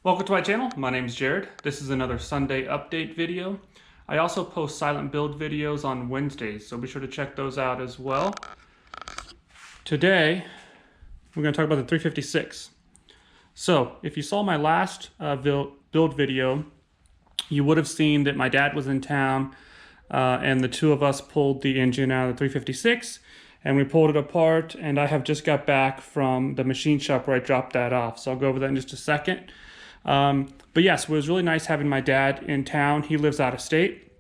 Welcome to my channel. My name is Jared. This is another Sunday update video. I also post silent build videos on Wednesdays, so be sure to check those out as well. Today, we're going to talk about the 356. So, if you saw my last build video, you would have seen that my dad was in town and the two of us pulled the engine out of the 356 and we pulled it apart, and I have just got back from the machine shop where I dropped that off. So I'll go over that in just a second. But yes, it was really nice having my dad in town. He lives out of state,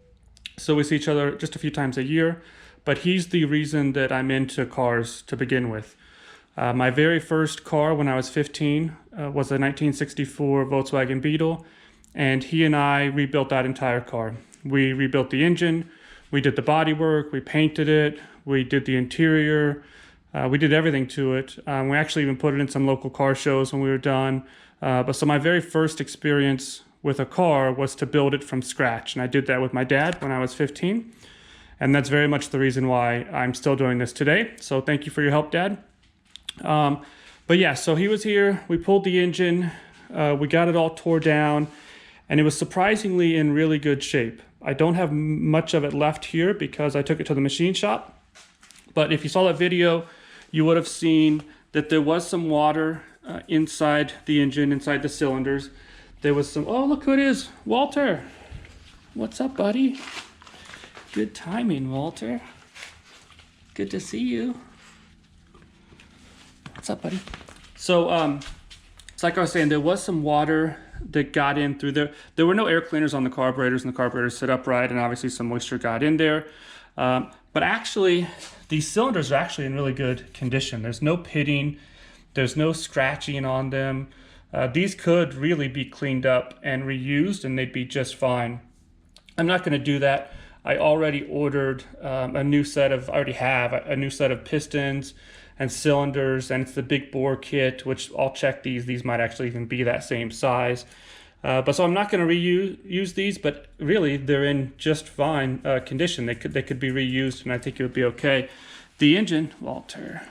so we see each other just a few times a year, but he's the reason that I'm into cars to begin with. My very first car when I was 15 was a 1964 Volkswagen Beetle, and he and I rebuilt that entire car. We rebuilt the engine, we did the body work, we painted it, we did the interior, we did everything to it. We actually even put it in some local car shows when we were done. So my very first experience with a car was to build it from scratch. And I did that with my dad when I was 15. And that's very much the reason why I'm still doing this today. So thank you for your help, Dad. But yeah, so he was here, we pulled the engine, we got it all tore down, and it was surprisingly in really good shape. I don't have much of it left here because I took it to the machine shop. But if you saw that video, you would have seen that there was some water inside the engine, inside the cylinders. There was some, oh, look who it is, Walter. What's up, buddy? Good timing, Walter. Good to see you. What's up, buddy? So, it's like I was saying, there was some water that got in through there. There were no air cleaners on the carburetors, and the carburetors sit upright, and obviously some moisture got in there. But actually, these cylinders are actually in really good condition. There's no pitting. There's no scratching on them. These could really be cleaned up and reused, and they'd be just fine. I'm not going to do that. I already ordered a new set of pistons and cylinders, and it's the big bore kit, which I'll check these. These might actually even be that same size. So I'm not going to reuse these, but really they're in just fine condition. They could be reused, and I think it would be okay. The engine, Walter.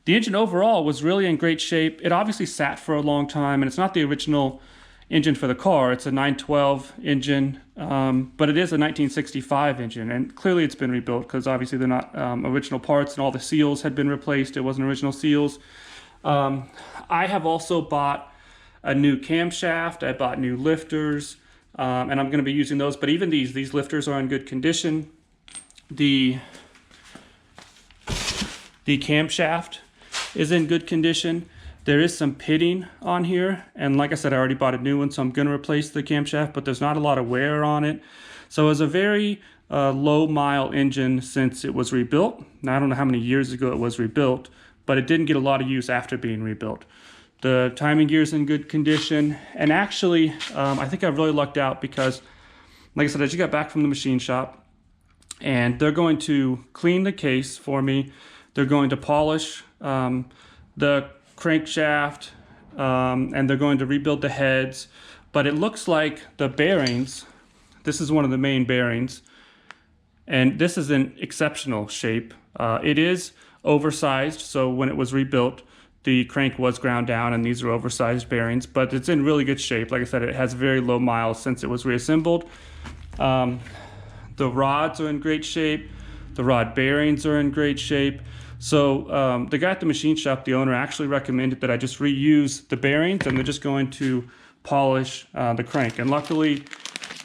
The engine overall was really in great shape. It obviously sat for a long time, and it's not the original engine for the car. It's a 912 engine, but it is a 1965 engine, and clearly it's been rebuilt because obviously they're not original parts, and all the seals had been replaced. It wasn't original seals. I have also bought a new camshaft. I bought new lifters, and I'm going to be using those. But even these lifters are in good condition. The camshaft is in good condition. There is some pitting on here, and like I said, I already bought a new one, so I'm going to replace the camshaft, but there's not a lot of wear on it. So it's a very low mile engine since it was rebuilt. Now, I don't know how many years ago it was rebuilt, but it didn't get a lot of use after being rebuilt. The timing gear is in good condition, and actually, I think I really lucked out because, like I said, I just got back from the machine shop, and they're going to clean the case for me. They're going to polish the crankshaft, and they're going to rebuild the heads. But it looks like the bearings, this is one of the main bearings, and this is in exceptional shape. It is oversized, so when it was rebuilt, the crank was ground down, and these are oversized bearings, but it's in really good shape. Like I said, it has very low miles since it was reassembled. The rods are in great shape. The rod bearings are in great shape. So the guy at the machine shop, the owner, actually recommended that I just reuse the bearings, and they're just going to polish the crank. And luckily,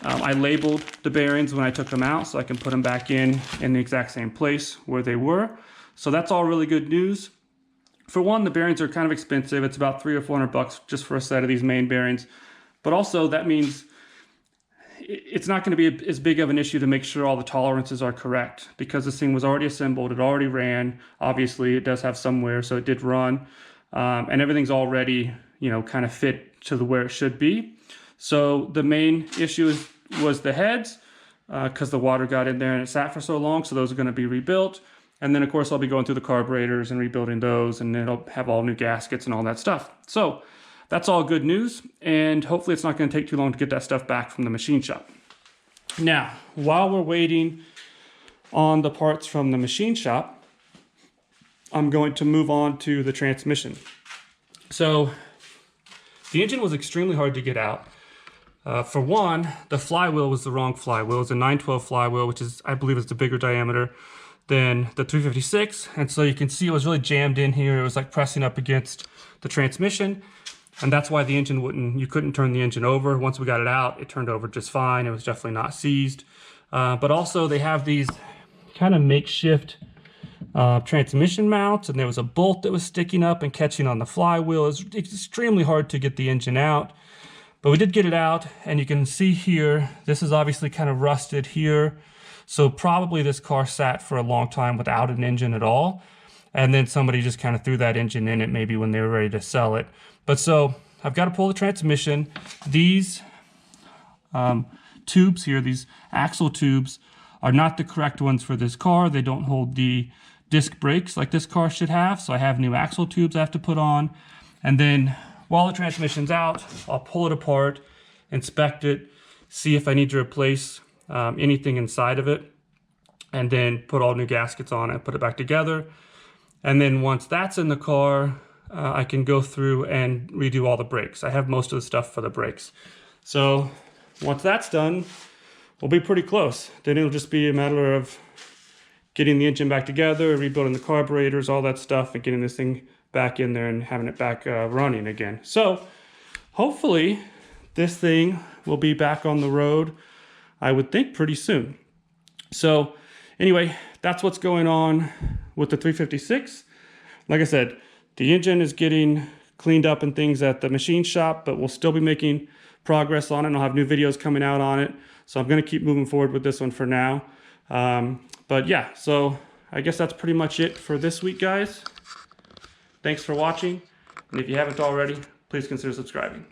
I labeled the bearings when I took them out, so I can put them back in the exact same place where they were. So that's all really good news. For one, the bearings are kind of expensive. It's about $300 or $400 just for a set of these main bearings. But also that means it's not going to be as big of an issue to make sure all the tolerances are correct, because this thing was already assembled, it already ran. Obviously it does have some wear, so it did run, and everything's already, kind of fit to where it should be. So the main issue was the heads, because the water got in there and it sat for so long, so those are going to be rebuilt. And then of course I'll be going through the carburetors and rebuilding those, and it'll have all new gaskets and all that stuff. So that's all good news, and hopefully it's not going to take too long to get that stuff back from the machine shop. Now, while we're waiting on the parts from the machine shop, I'm going to move on to the transmission. So The engine was extremely hard to get out. For one, the flywheel was the wrong flywheel. It was a 912 flywheel, which is, I believe, is the bigger diameter than the 356. And so you can see it was really jammed in here. It was like pressing up against the transmission. And that's why the engine you couldn't turn the engine over. Once we got it out, it turned over just fine. It was definitely not seized. But also they have these kind of makeshift transmission mounts, and there was a bolt that was sticking up and catching on the flywheel. It was extremely hard to get the engine out. But we did get it out, and you can see here, this is obviously kind of rusted here. So probably this car sat for a long time without an engine at all. And then somebody just kind of threw that engine in it maybe when they were ready to sell it. But so I've got to pull the transmission. These tubes here, these axle tubes, are not the correct ones for this car. They don't hold the disc brakes like this car should have. So I have new axle tubes I have to put on. And then while the transmission's out, I'll pull it apart, inspect it, see if I need to replace anything inside of it, and then put all new gaskets on it, put it back together. And then once that's in the car, I can go through and redo all the brakes. I have most of the stuff for the brakes. So once that's done, we'll be pretty close. Then it'll just be a matter of getting the engine back together, rebuilding the carburetors, all that stuff, and getting this thing back in there and having it back running again. So hopefully this thing will be back on the road, I would think, pretty soon. So anyway, that's what's going on with the 356. Like I said, the engine is getting cleaned up and things at the machine shop, but we'll still be making progress on it, and I'll have new videos coming out on it. So I'm going to keep moving forward with this one for now. But yeah, so I guess that's pretty much it for this week, guys. Thanks for watching, and if you haven't already, please consider subscribing.